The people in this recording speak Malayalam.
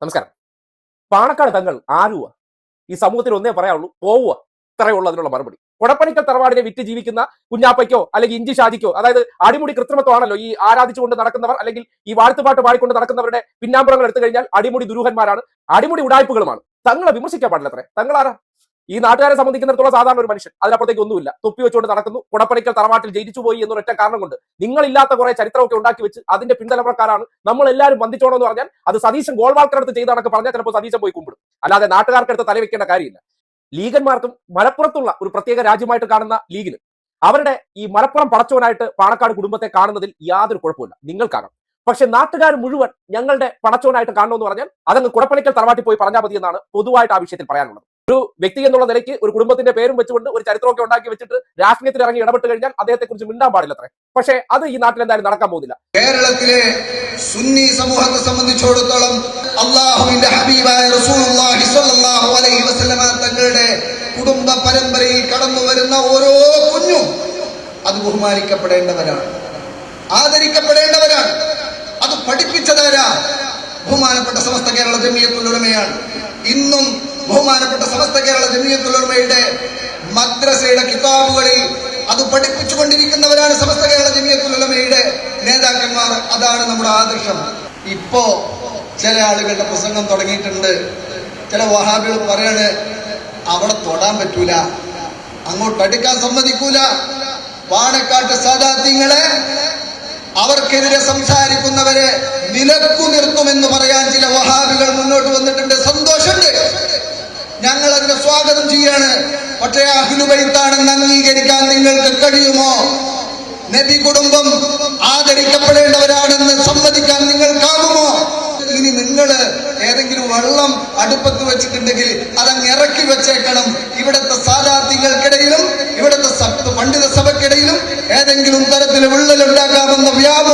നമസ്കാരം. പാണക്കാട് തങ്ങൾ ആരുവ? ഈ സമൂഹത്തിൽ ഒന്നേ പറയാവുള്ളൂ, പോവുക. ഇത്രയുള്ള അതിനുള്ള മറുപടി. കൊടപ്പണിക്കൽ തറവാടിനെ വിറ്റ് ജീവിക്കുന്ന കുഞ്ഞാപ്പയ്ക്കോ അല്ലെങ്കിൽ ഇഞ്ചി ഷാജിക്കോ, അതായത് അടിമുടി കൃത്രിമത്വമാണല്ലോ ഈ ആരാധിച്ചുകൊണ്ട് നടക്കുന്നവർ, അല്ലെങ്കിൽ ഈ വാഴ്ത്തുപാട്ട് പാടിക്കൊണ്ട് നടക്കുന്നവരുടെ പിന്നാമ്പുറങ്ങൾ എടുത്തു കഴിഞ്ഞാൽ അടിമുടി ദുരൂഹന്മാരാണ്, അടിമുടി ഉടായ്പകളുമാണ്. തങ്ങളെ വിമർശിക്കാൻ പാടില്ല. അത്രേ. തങ്ങളാരാ? ഈ നാട്ടുകാരെ സംബന്ധിക്കുന്നിടത്തോളം സാധാരണ ഒരു മനുഷ്യൻ, അതിനപ്പുറത്തേക്ക് ഒന്നുമില്ല. തൊപ്പി വെച്ചുകൊണ്ട് നടക്കുന്നു. കൊടപ്പണിക്കൽ തറവാട്ടിൽ ജയിച്ചു പോയി എന്നൊരൊറ്റ കാരണം കൊണ്ട് നിങ്ങളില്ലാത്ത കുറെ ചരിത്രമൊക്കെ ഉണ്ടാക്കി വെച്ച് അതിന്റെ പിന്തലമുറക്കാരാണ് നമ്മൾ എല്ലാവരും വന്ദിച്ചോണം എന്ന് പറഞ്ഞാൽ അത് സതീശൻ ഗോൾവാൾക്കടുത്ത് ചെയ്താണൊക്കെ പറഞ്ഞാൽ ചിലപ്പോൾ സതീശൻ പോയി കുമ്പിടും. അല്ലാതെ നാട്ടുകാർക്കടുത്ത് തലവെക്കേണ്ട കാര്യമില്ല. ലീഗന്മാർക്കും മലപ്പുറത്തുള്ള ഒരു പ്രത്യേക രാജ്യമായിട്ട് കാണുന്ന ലീഗിന് അവരുടെ ഈ മലപ്പുറം പടച്ചവനായിട്ട് പാണക്കാട് കുടുംബത്തെ കാണുന്നതിൽ യാതൊരു കുഴപ്പമില്ല, നിങ്ങൾക്കാകാം. പക്ഷെ നാട്ടുകാർ മുഴുവൻ ഞങ്ങളുടെ പടച്ചവനായിട്ട് കാണണമെന്ന് പറഞ്ഞാൽ അതങ്ങ് കുടപ്പണിക്കൽ തറവാട്ടിൽ പോയി പറഞ്ഞാൽ മതി എന്നാണ് പൊതുവായിട്ട് ആ വിഷയത്തിൽ പറയാനുള്ളത്. ഒരു വ്യക്തി എന്നുള്ള നിലയ്ക്ക് ഒരു കുടുംബത്തിന്റെ പേരും വെച്ചുകൊണ്ട് ഒരു ചരിത്രമൊക്കെ ഉണ്ടാക്കി വെച്ചിട്ട് രാഷ്ട്രീയത്തിൽ ഇറങ്ങി ഇടപെട്ട് കഴിഞ്ഞാൽ അദ്ദേഹത്തെ കുറിച്ച് മിണ്ടാൻ പാടില്ലത്രേ. പക്ഷേ അത് ഈ നാട്ടിൽ എന്തായാലും നടക്കാൻ പോകുന്നില്ല. കേരളത്തിലെ സുന്നി സമൂഹത്തെ സംബന്ധിച്ചിടത്തോളം അല്ലാഹുവിന്റെ ഹബീബായ റസൂലുള്ളാഹി സ്വല്ലല്ലാഹു അലൈഹി വസല്ലമ തങ്ങളുടെ കുടുംബ പരമ്പരയിൽ കടന്നു വരുന്ന ഓരോ കുഞ്ഞും അത് ബഹുമാനിക്കപ്പെടേണ്ടവരാണ്, ആദരിക്കപ്പെടേണ്ടവരാണ്. അത് പഠിപ്പിച്ചതാരാ? ബഹുമാനപ്പെട്ട സമസ്ത കേരള ജമിയത്തുൽ ഉലമയാണ്. ഇന്നും ബഹുമാനപ്പെട്ട സമസ്ത കേരള ജമിയത്തുൽ ഉലമയുടെ മദ്രസയുടെ കിതാബുകളിൽ അത് പഠിപ്പിച്ചുകൊണ്ടിരിക്കുന്നവരാണ് സമസ്ത കേരള ജമിയത്തുൽ ഉലമയുടെ നേതാക്കന്മാർ. അതാണ് നമ്മുടെ ആദർശം. ഇപ്പോ ചില ആളുകളുടെ പ്രസംഗം തുടങ്ങിയിട്ടുണ്ട്. ചില വഹാബികൾ പറയാണ് അവിടെ തൊടാൻ പറ്റൂല, അങ്ങോട്ട് അടുക്കാൻ സമ്മതിക്കൂല. പാണക്കാട്ട് സാദാത്യങ്ങളെ അവർക്കെതിരെ സംസാരിക്കുന്നവരെ നിലക്കു നിർത്തുമെന്ന് പറയാൻ ചില വഹാബികൾ മുന്നോട്ട് വന്നിട്ടുണ്ട്. സന്തോഷമുണ്ട്, ഞങ്ങൾ അതിനെ സ്വാഗതം ചെയ്യാണ്. പക്ഷേ അഹ്ലു ബൈത്താണെന്ന് അംഗീകരിക്കാൻ നിങ്ങൾക്ക് കഴിയുമോ? നബി കുടുംബം ആദരിക്കപ്പെടേണ്ടവരാണെന്ന് സമ്മതിക്കാൻ നിങ്ങൾക്കാകുമോ? ഇനി നിങ്ങൾ ഏതെങ്കിലും വെള്ളം അടുപ്പത്ത് വെച്ചിട്ടുണ്ടെങ്കിൽ അതങ്ങ് ഇറക്കി വെച്ചേക്കണം. ഇവിടുത്തെ സാദാത്യങ്ങൾക്കിടയിലും ഇവിടുത്തെ പണ്ഡിത സഭയ്ക്കിടയിലും ഏതെങ്കിലും തരത്തിൽ വിള്ളലുണ്ടാക്കാമെന്ന വ്യാപ